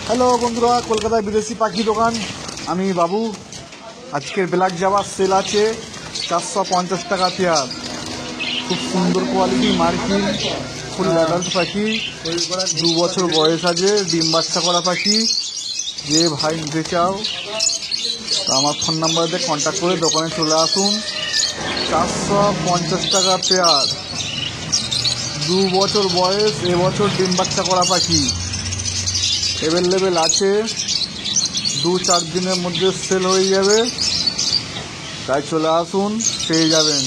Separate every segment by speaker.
Speaker 1: Hello বন্ধুরা, কলকাতায় বিদেশি পাখি দোকান, আমি বাবু। আজকের ব্ল্যাক জাভা সেল আছে 450 টাকা পেয়ার। খুব সুন্দর কোয়ালিটি মার্কিং, ফুল অ্যাডাল্ট পাখি, 2 বছর বয়স আছে, ডিম বাচ্চা করা পাখি। যে ভাই নিতে চাও আমার ফোন নাম্বারে কন্ট্যাক্ট করে দোকানে চলে আসুন। 450 টাকা পেয়ার, 2 বছর বয়স, এবছর ডিম বাচ্চা করা পাখি। অ্যাভেলেবেল আছে, 2-4 দিনের মধ্যে সেল হয়ে যাবে, তাই চলে আসুন, পেয়ে যাবেন।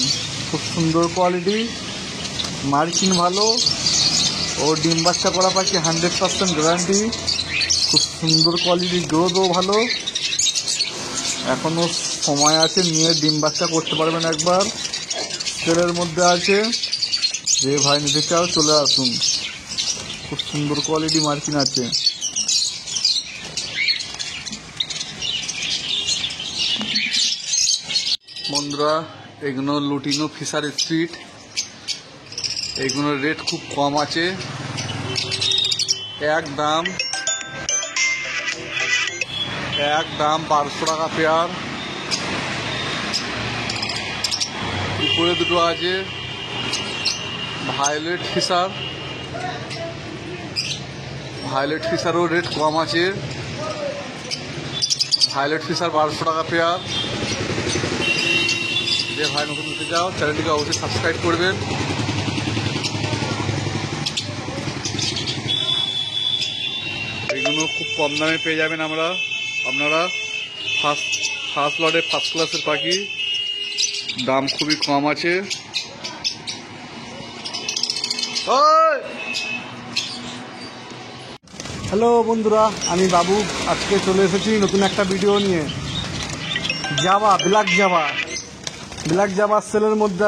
Speaker 1: খুব সুন্দর কোয়ালিটি, মার্কিং ভালো ও ডিম বাচ্চা করা পাখি, 100% গ্যারান্টি। খুব সুন্দর কোয়ালিটি, গ্রোথও ভালো। এখনও সময় আছে, নিয়ে ডিম বাচ্চা করতে পারবেন একবার। সেলের মধ্যে আছে, যে ভাই নিতে চাও চলে আসুন। খুব সুন্দর কোয়ালিটি মার্কিং আছে। বন্ধুরা, এগুলো লুটিনো ফিশার স্ট্রিট, এগুলোর রেট খুব কম আছে, একদম 1200 টাকা পেয়ার। উপরে দুটো আছে ভায়োলেট ফিশারও রেট কম আছে। ভায়োলেট ফিশার 1200 টাকা পেয়ার। যে ভাই নতুন নিতে যাও, চ্যানেলটিকে অবশ্যই সাবস্ক্রাইব করবেন। এগুলো খুব কম দামে পেয়ে যাবেন আপনারা। ফার্স্ট লটে ফার্স্ট ক্লাসের পাখি, দাম খুবই কম আছে। হ্যালো বন্ধুরা, আমি বাবু। আজকে চলে এসেছি নতুন একটা ভিডিও নিয়ে। জাভা, ব্ল্যাক জাভা সেলের মধ্যে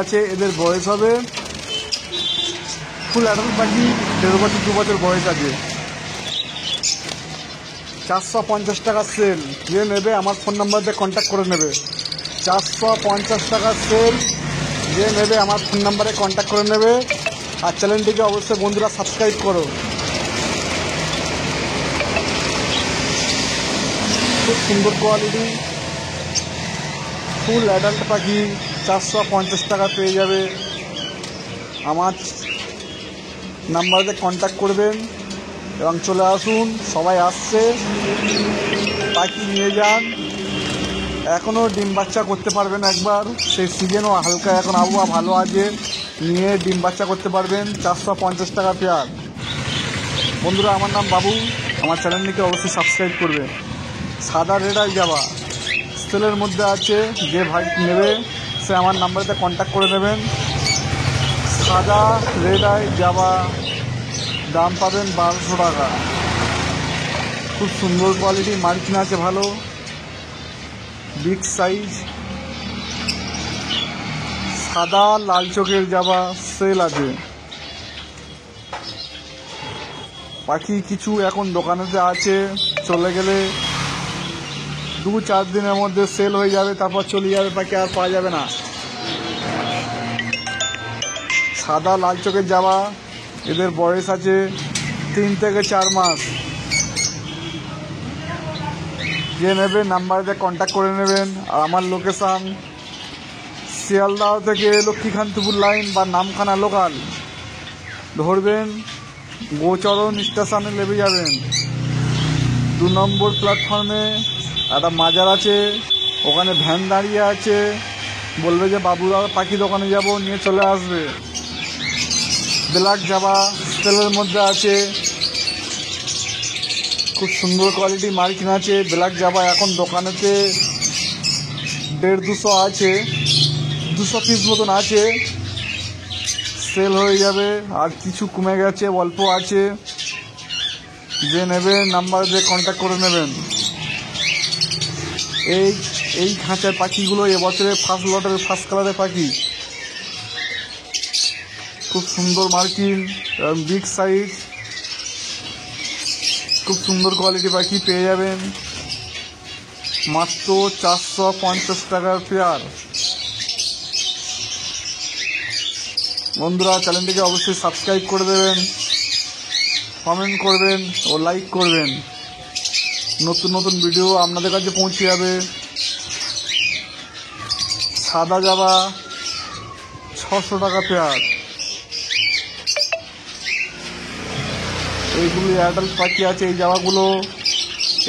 Speaker 1: আছে। এদের বয়স হবে, ফুল অ্যাডাল্ট পাখি, 1.5 বছর 2 বছর বয়স আছে। 450 টাকা সেল। যে নেবে আমার ফোন নাম্বার দিয়ে কন্ট্যাক্ট করে নেবে। 450 টাকা সেল, যে নেবে আমার ফোন নাম্বারে কন্ট্যাক্ট করে নেবে। আর চ্যানেলটিকে অবশ্যই বন্ধুরা সাবস্ক্রাইব করো। খুব সুন্দর কোয়ালিটি, ফুল অ্যাডাল্ট পাখি, 450 টাকা পেয়ে যাবে। আমার নাম্বারে কন্ট্যাক্ট করবেন এবং চলে আসুন। সবাই আসছে, পাখি নিয়ে যান। এখনও ডিম বাচ্চা করতে পারবেন একবার, সেই সিজনও হালকা, এখন আবহাওয়া ভালো আছে, নিয়ে ডিম বাচ্চা করতে পারবেন। 450 টাকা পেয়ার। বন্ধুরা, আমার নাম বাবু, আমার চ্যানেলটিকে অবশ্যই সাবস্ক্রাইব করবে। সাদা রেড আই জাভা সেলের মধ্যে আছে, যে ভাই নেবে সে আমার নাম্বারতে কন্ট্যাক্ট করে নেবেন। সাদা রেড আই জাভা, দাম পাবেন 1200 টাকা। খুব সুন্দর কোয়ালিটি, মার্কিং আছে ভালো, বিগ সাইজ। সাদা লাল চোখের জাভা সেল আছে। পাখি কিছু এখন দোকানেতে আছে, চলে গেলে 2-4 দিনের মধ্যে সেল হয়ে যাবে, তারপর চলে যাবে পাখি, আর পাওয়া যাবে না। সাদা লাল চোখের জাভা, এদের বয়স আছে 3 থেকে 4 মাস। যে নেবে নাম্বারে কন্ট্যাক্ট করে নেবেন। আর আমার লোকেশান শিয়ালদহ থেকে লক্ষ্মীকান্তপুর লাইন বা নামখানা লোকাল ধরবেন, গোচরণ স্টেশনে নেমে যাবেন। 2 নম্বর প্ল্যাটফর্মে একটা মাজার আছে, ওখানে ভ্যান দাঁড়িয়ে আছে, বলবে যে বাবুরা পাখি দোকানে যাব, নিয়ে চলে আসবে। ব্ল্যাক জাভা সেলের মধ্যে আছে, খুব সুন্দর কোয়ালিটি মার্কিং আছে। ব্ল্যাক জাভা এখন দোকানেতে 150-200 আছে, 200 পিস মতন আছে, সেল হয়ে যাবে। আর কিছু কমে গেছে, অল্প আছে। যে নেবে নাম্বার দিয়ে কন্ট্যাক্ট করে নেবেন। এই খাঁচার পাখিগুলো এবছরে ফার্স্ট লটের ফার্স্ট কালারের পাখি, খুব সুন্দর মার্কিং, বিগ সাইজ, খুব সুন্দর কোয়ালিটি পাখি পেয়ে যাবেন মাত্র 450 টাকার পেয়ার। বন্ধুরা চ্যানেলটিকে অবশ্যই সাবস্ক্রাইব করে দেবেন, কমেন্ট করবেন ও লাইক করবেন। নতুন নতুন ভিডিও আপনাদের কাছে পৌঁছে যাবে। সাদা জাবা 600 টাকা পেয়ার। এইগুলি অ্যাডাল্ট পাখি আছে। এই জামাগুলো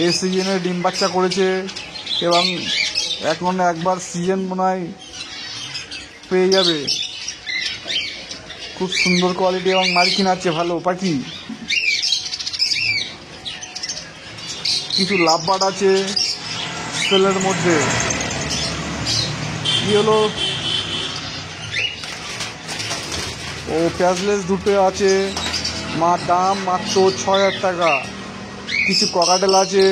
Speaker 1: এই সিজনে ডিম বাচ্চা করেছে এবং এখন একবার সিজন মনে হয় পেয়ে যাবে। খুব সুন্দর কোয়ালিটি এবং মার্কিন আছে, ভালো পাখি। কিছু লাভবার্ড আছে সেলের মধ্যে। কি হলো, ও প্যাজলেস দুটো আছে, দাম মাত্র 6000 টাকা। কিছু ককাটেল আছে,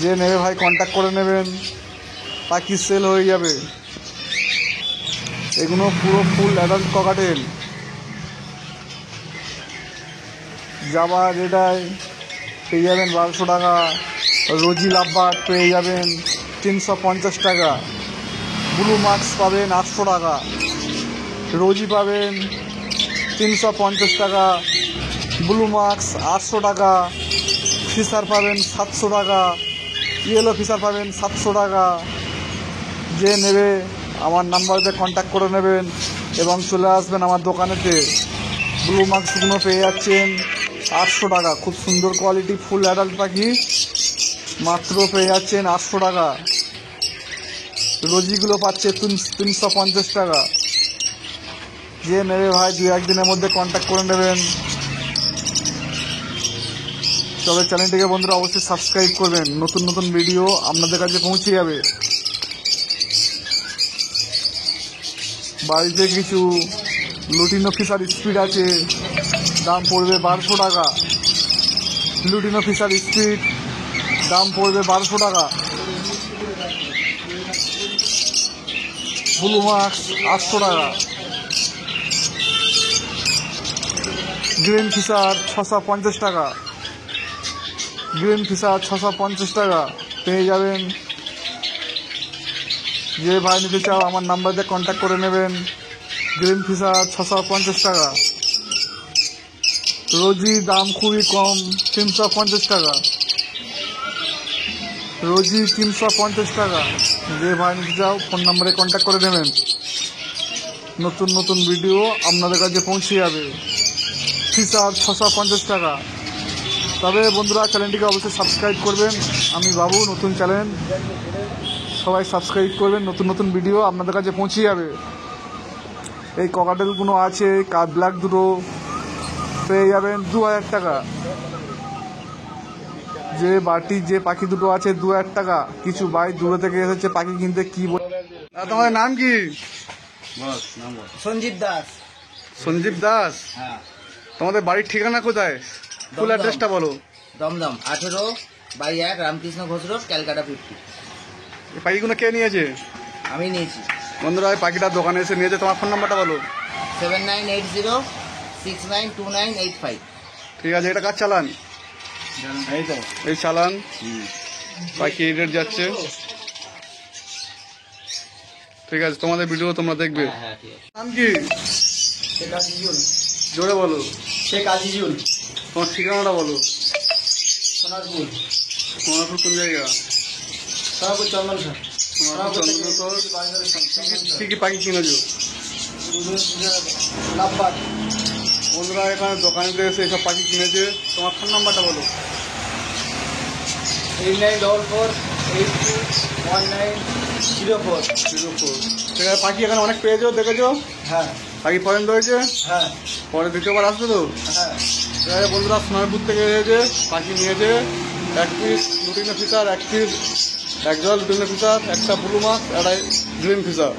Speaker 1: যে নেবে ভাই কন্ট্যাক্ট করে নেবেন, পাখি সেল হয়ে যাবে। এগুলো পুরো ফুল অ্যাডাল্ট ককাটেল। জাবা রেডাই পেয়ে যাবেন 1200 টাকা। রোজি লাভবার্ড পেয়ে যাবেন 350 টাকা। ব্লু মার্কস পাবেন 800 টাকা। রোজি পাবেন 350 টাকা। ব্লু মার্কস 800 টাকা। ফিশার পাবেন 700 টাকা। ইয়েলো ফিশার পাবেন 700 টাকা। যে নেবে আমার নাম্বারতে কন্ট্যাক্ট করে নেবেন এবং চলে আসবেন আমার দোকানেতে। ব্লু মার্কসগুলো পেয়ে যাচ্ছেন 800 টাকা। খুব সুন্দর কোয়ালিটি ফুল অ্যাডাল্ট পাখি, মাত্র পেয়ে যাচ্ছেন 800 টাকা। রোজিগুলো পাচ্ছে 350 টাকা। যে নেবে ভাই 2-1 দিনের মধ্যে কন্ট্যাক্ট করে নেবেন। তবে চ্যানেলটিকে বন্ধুরা অবশ্যই সাবস্ক্রাইব করবেন, নতুন নতুন ভিডিও আপনাদের কাছে পৌঁছে যাবে। বাড়িতে কিছু লুটিনো ফিশার স্পিড আছে, দাম পড়বে 1200 টাকা। লুটিনো ফিশার স্পিড দাম পড়বে 1200 টাকা। ব্লু মার্কস 800 টাকা। গ্রিন ফিশার 650 টাকা। গ্রিন ফিশার 650 টাকা পেয়ে যাবেন। যে ভাই নিতে চাও আমার নাম্বারে কন্ট্যাক্ট করে নেবেন। গ্রিন ফিশার 650 টাকা। রোজি দাম খুবই কম, 350 টাকা। রোজি 350 টাকা। যে ভাই নিতে চাও ফোন নাম্বারে কন্ট্যাক্ট করে নেবেন। নতুন নতুন ভিডিও আপনাদের কাছে পৌঁছে যাবে। ফিশার 650 টাকা। তবে বন্ধুরা চ্যানেলটিকে অবশ্যই সাবস্ক্রাইব করবেন। আমি বাবু, নতুন চ্যানেল, সবাই সাবস্ক্রাইব করবেন। নতুন নতুন ভিডিও আপনাদের কাছে পৌঁছে যাবে। এই ককাটেলগুলো আছে, ব্ল্যাক দুটো পেয়ে যাবেন 2000 টাকা। যে পাখি দুটো আছে 2000 টাকা। কিছু ভাই দূরে থেকে এসেছে পাখি কিনতে। কি তোমাদের নাম কি?
Speaker 2: সঞ্জীব দাস।
Speaker 1: সঞ্জীব দাস।
Speaker 2: হ্যাঁ।
Speaker 1: তোমাদের বাড়ির ঠিকানা কোথায়? ফুল অ্যাড্রেসটা বলো।
Speaker 2: দমদম 18/1 রামকৃষ্ণ ঘোষ রোড, ক্যালকাটা 50।
Speaker 1: এই পাখিগুলো কে নিয়েছে?
Speaker 2: আমি নিয়েছি।
Speaker 1: বন্ধুরা এই পাখিটার দোকানে এসে নিয়েছে। তোমার ফোন নাম্বারটা বলো।
Speaker 2: 7980692985।
Speaker 1: ঠিক আছে, এটা কার চালান?
Speaker 2: এই তো
Speaker 1: এই চালান। পাখি এই রেট যাচ্ছে। ঠিক আছে, তোমাদের ভিডিও তোমরা দেখবে।
Speaker 2: হ্যাঁ ঠিক আছে।
Speaker 1: নাম কি?
Speaker 2: শেখ আজিজুল।
Speaker 1: জোরে বলো।
Speaker 2: শেখ আজিজুল।
Speaker 1: তোমার ঠিকানাটা বলো।
Speaker 2: সোনারপুর।
Speaker 1: সোনারপুর কোন জায়গা?
Speaker 2: সোনারপুর চন্দনঘাট।
Speaker 1: সোনারপুর চন্দ্রনগর। কি কি পাখি কিনেছো?
Speaker 2: লাভবার্ড।
Speaker 1: বন্ধুরা এখানে দোকানে এসে এসব পাখি কিনেছে। তোমার ফোন নাম্বারটা বলো।
Speaker 2: 8944821904।
Speaker 1: ঠিক আছে, পাখি এখানে অনেক পেয়েছো, দেখেছো?
Speaker 2: হ্যাঁ
Speaker 1: পাখি পছন্দ হয়েছে?
Speaker 2: হ্যাঁ
Speaker 1: পরে দ্বিতীয়বার আসবে তো?
Speaker 2: হ্যাঁ।
Speaker 1: ঠিক আছে বন্ধুরা, সোনারপুর থেকে এসেছে, পাখি নিয়েছে। 1 পিস লুটিনো ফিশার, 1 পিস একজোড়া লুটিনো ফিশার, একটা ব্লু মার্কস, একটা গ্রিন ফিশার।